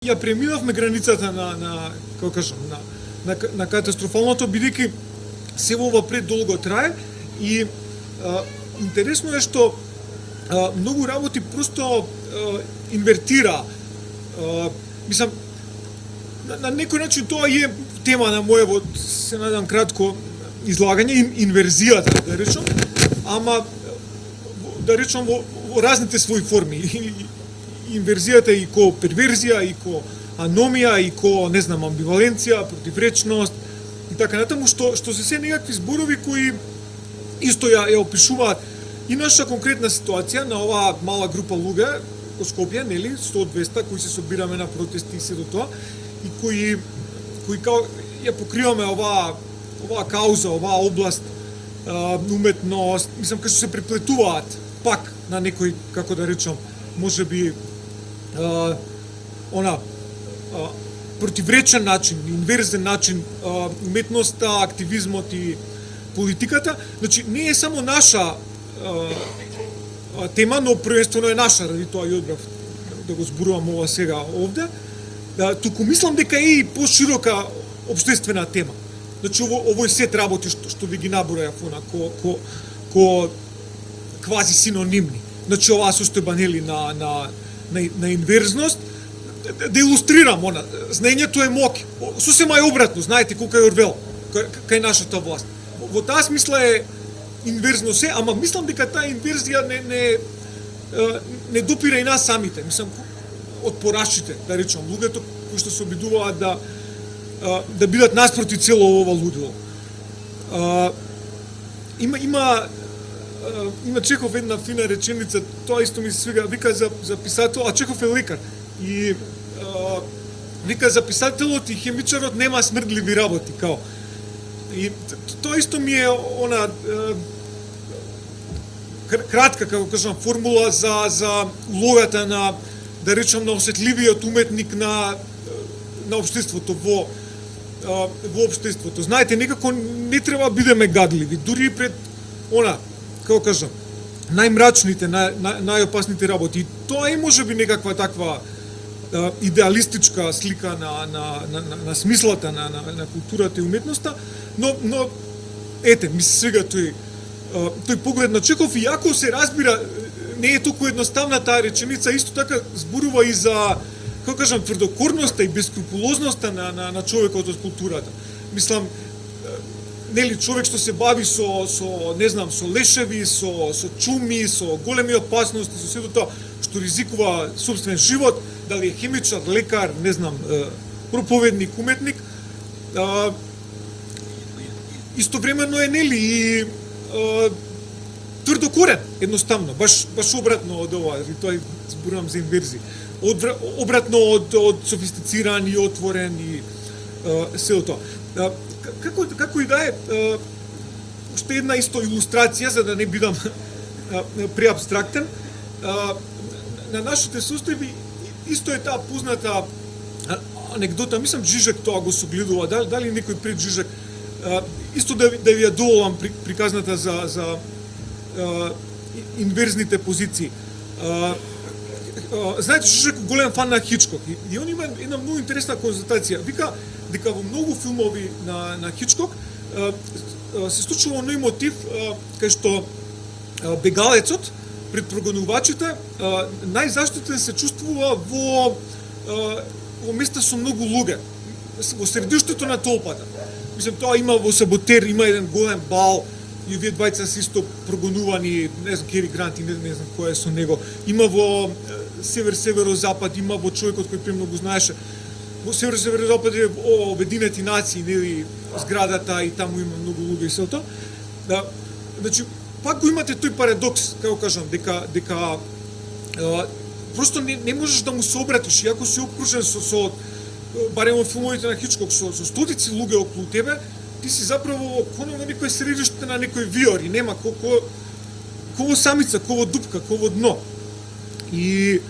ја преминавме границата како кажам, на катастрофалното, бидејќи се ова предолго трае и интересно е што многу работи просто инвертира. Мислам, на некој начин тоа е тема на мојево, се надам, кратко излагање, инверзијата, да речам, ама да речам во разните своји форми. Инверзијата и ко перверзија, и ко аномија, и ко, не знам, амбиваленција, противречност и така натаму, што се некакви зборови кои исто ја опишуваат и наша конкретна ситуација на оваа мала група луѓе во Скопје, нели, 100-200 кои се собираме на протести и се до тоа, и кои као ја покриваме оваа кауза, оваа област, уметност, мислам, кај што се преплетуваат пак на некој, како да речам, можеби противречен начин, инверзен начин, уметноста, активизмот и политиката. Значи, не е само наша тема, но првенствено е наша, ради тоа и одбрав да го зборувам ова сега овде. Туку мислам дека е и поширока општествена тема. Значи, овој сет работи што ви ги набројав, ко квази синонимни. Значи, оваа состојба, нели, на инверзност, да илустрирам, знаењето е моќ. Сосема е обратно, знаете, колка е Орвел, кај нашата власт. Во таа смисла е инверзно се, ама мислам дека таа инверзија не допира и нас самите. Мислам, од порашите, да речам, луѓето кои што се обидуваат да бидат наспроти цело ова лудило. Има Чехов една фина реченица, тоа исто ми се свига, вика за писател, а Чехов е лекар. И вика за писателот и хемичарот нема смрдливи работи, као. И тоа исто ми е кратка, како кажам, формула за улогата на, да речам, на осетливиот уметник на општеството во општеството. Знаете, некако не треба бидеме гадливи, дури пред како кажам, најмрачните, најопасните работи. И тоа е можеби некаква таква идеалистичка слика на смислата на културата и уметноста, но ете, ми се свига тој поглед на Чехов, и ако се разбира, не е толку едноставна таа реченица, исто така зборува и за, како кажам, тврдокорноста и бескрупулозноста на човекот од културата. Мислам, нели, човек што се бави со не знам, со лешеви, со чуми, со големи опасности, со сето тоа што ризикува сопствен живот, дали е хемичар, лекар, не знам, проповедник, уметник, истовремено е, нели, и тврдокорен, едноставно, баш обратно од ова, тоа зборувам за инверзии. Обратно од софистициран и отворен и сето тоа. Како и да е, уште една исто илустрација, за да не бидам преабстрактен, на нашите состојби исто е таа позната анекдота, мислам Жижек тоа го согледува, дали некој пред Жижек, исто да ви ја доволам приказната за инверзните позиции. Знаете, Жижек е голем фан на Хичкок и он има една многу интересна констатација. Вика дека во многу филмови на Хичкок се случува оној мотив кај што бегалецот пред прогонувачите најзаштитен се чувствува во места со многу луѓе, во средиштето на толпата. Мислам, тоа има во Саботер, има еден голем бал и овие двајца се исто прогонувани, не знам, Кери Грант и не знам кој е со него. Има во Север-Северозапад, има во човекот кој премногу знаеше. Во Север-Северозапад е Обединети нации, нели, зградата и таму има многу луѓе и селото. Значи, пак го имате тој парадокс, како кажам, дека просто не можеш да му се обратиш, иако си окружен со барем во филмовите на Хичкок, со стотици луѓе околу тебе, ти си заправо во некој средиште на некој виор и нема ко самица, ко дупка, ко дно. И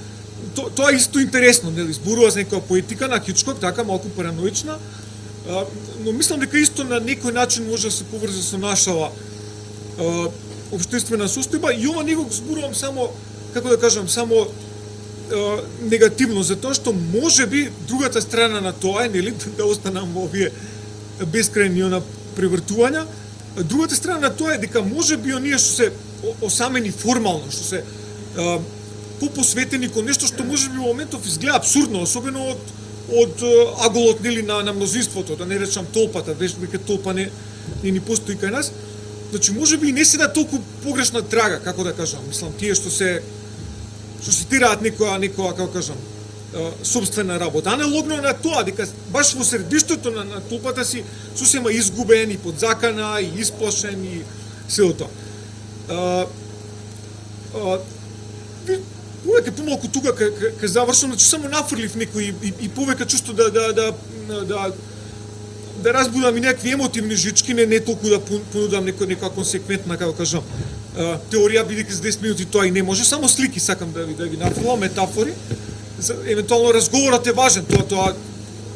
тоа е исто интересно, нели, зборува за некоја поетика на Хичкок, така малку параноична, но мислам дека исто на некој начин може да се поврзе со нашава општествена состојба, и ова не го зборувам само, како да кажам, само негативно, затоа што можеби другата страна на тоа е, нели, да останам во овие бескрајни превртувања. Другата страна на тоа е дека можеби оние што се осамени формално, што се попосветени кон нешто што можеби во моментов изгледа абсурдно, особено од аголот, нели, на мнозинството, да не речам толпата, веќе толпа не ни постои кај нас. Значи можеби и не се да толку погрешна трага, како да кажам, мислам тие што цитираат некоја како кажам, собствена работа. Аналогно на тоа дека баш во средиштето на толпата си сосема изгубен и под закана и исплашен и сето тоа. Повеќе помалку тука ке завршам, значи само нафрлив некои и повеќе чувство да разбудам и некакви емотивни жички, не толку да понудам некоја консеквентна, како кажам, теорија, бидејќи за 10 минути тоа и не може, само слики сакам да ви нафрлам, метафори. Евентуално разговорот е важен, тоа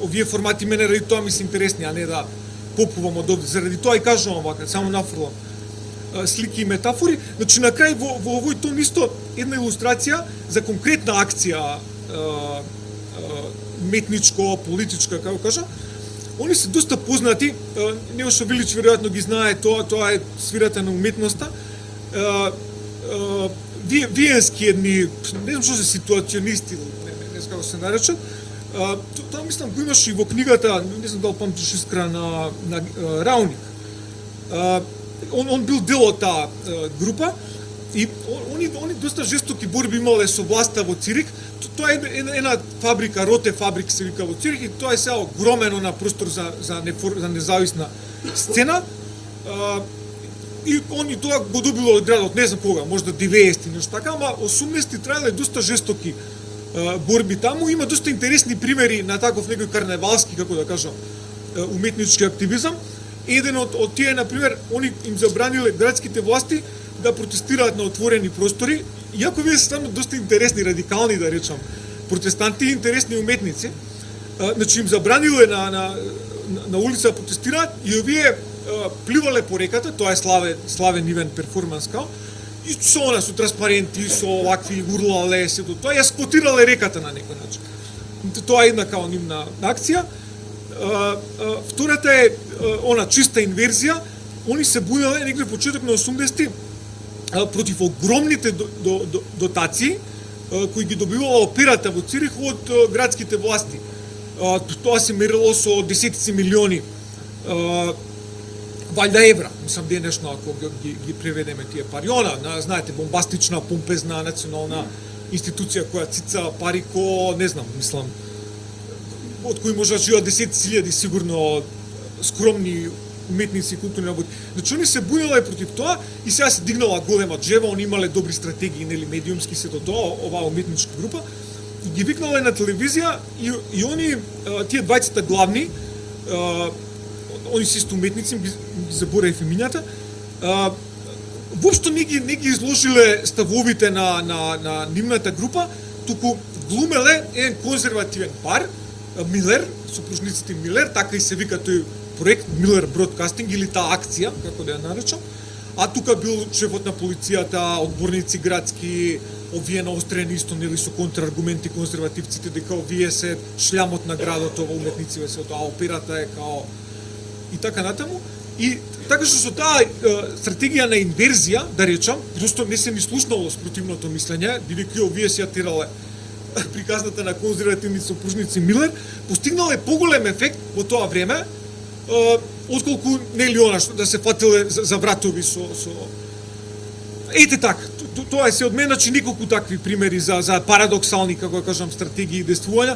овие формати мене ради тоа ми се интересни, а не да попувам од овде. Заради тоа и кажувам вака, само нафрлам слики и метафори. Значи на крај во овој тон исто една илустрација за конкретна акција метничко, политичка, како кажа. Они се доста познати, Неошо Вилич веројатно ги знае тоа е сферата на уметноста. Виенски едни, не знам што се ситуационисти, не знам како се наречат. Тоа мислам го имаше и во книгата, не знам дали памтиш Искра на Рауник. Он бил дел од таа група и они доста жестоки борби имале со власта во Цирих. Тоа е една фабрика, Роте фабрик се вика во Цирих, и тоа е сега огромен простор за независна сцена. И они тоа го добило од градот, не знам кога, можда 90-ти, нешто така, ама 80-ти траеле доста жестоки борби таму. Има доста интересни примери на таков некој карневалски, како да кажам, уметнички активизам. Еден од тие, например, они им забраниле градските власти да протестираат на отворени простори, иако вие се стану доста интересни, радикални, да речам, протестанти и интересни уметници. Значи им забраниле на улица да протестираат и овие пливале по реката, тоа е славен ивен перформанс као, и со транспаренти, со овакви урлале, сето тоа, ја сквотирале реката на некој начин. Тоа е една као нивна акција. Втората е она чиста инверзија. Они се бунеле некој почеток на 80-ти против огромните дотации кои ги добивала операта во Цирих од градските власти. Тоа се мерило со десетици милиони валјда евра, мислам денешно ако ги преведеме тие пари. Знаете, бомбастична, помпезна национална институција која цица пари ко, не знам, мислам, од кои може да живеат десетици илјади сигурно скромни уметници и културни работи. Значи они се бунеле против тоа и сега се дигнала голема джева, они имале добри стратегии, нели, медиумски се тоа, оваа уметничка група, и ги викнале на телевизија и они, тие двајцата главни, они се исто уметници, ги заборев имињата, воопшто не ги изложиле ставовите на нивната група, туку глумеле еден конзервативен пар, Милер, супружниците Милер, така и се вика тој проект Милер Бродкастинг или таа акција, како да ја наречам. А тука бил шефот на полицијата, одборници градски, овие наострени исто, нели, со контраргументи конзервативците дека овие се шлямот на градот, ова уметниците се тоа, операта е као и така натаму. И така што со таа стратегија на инверзија, да речам, просто не се ни слушнало спротивното мислење, бидејќи овие се ја терале приказната на конзервативни сопружници Милер, постигнале поголем ефект во тоа време, отколку нели она што да се фатиле за вратови со ете така. Тоа е се од мене, значи неколку такви примери за парадоксални, како да кажам, стратегии и действувања.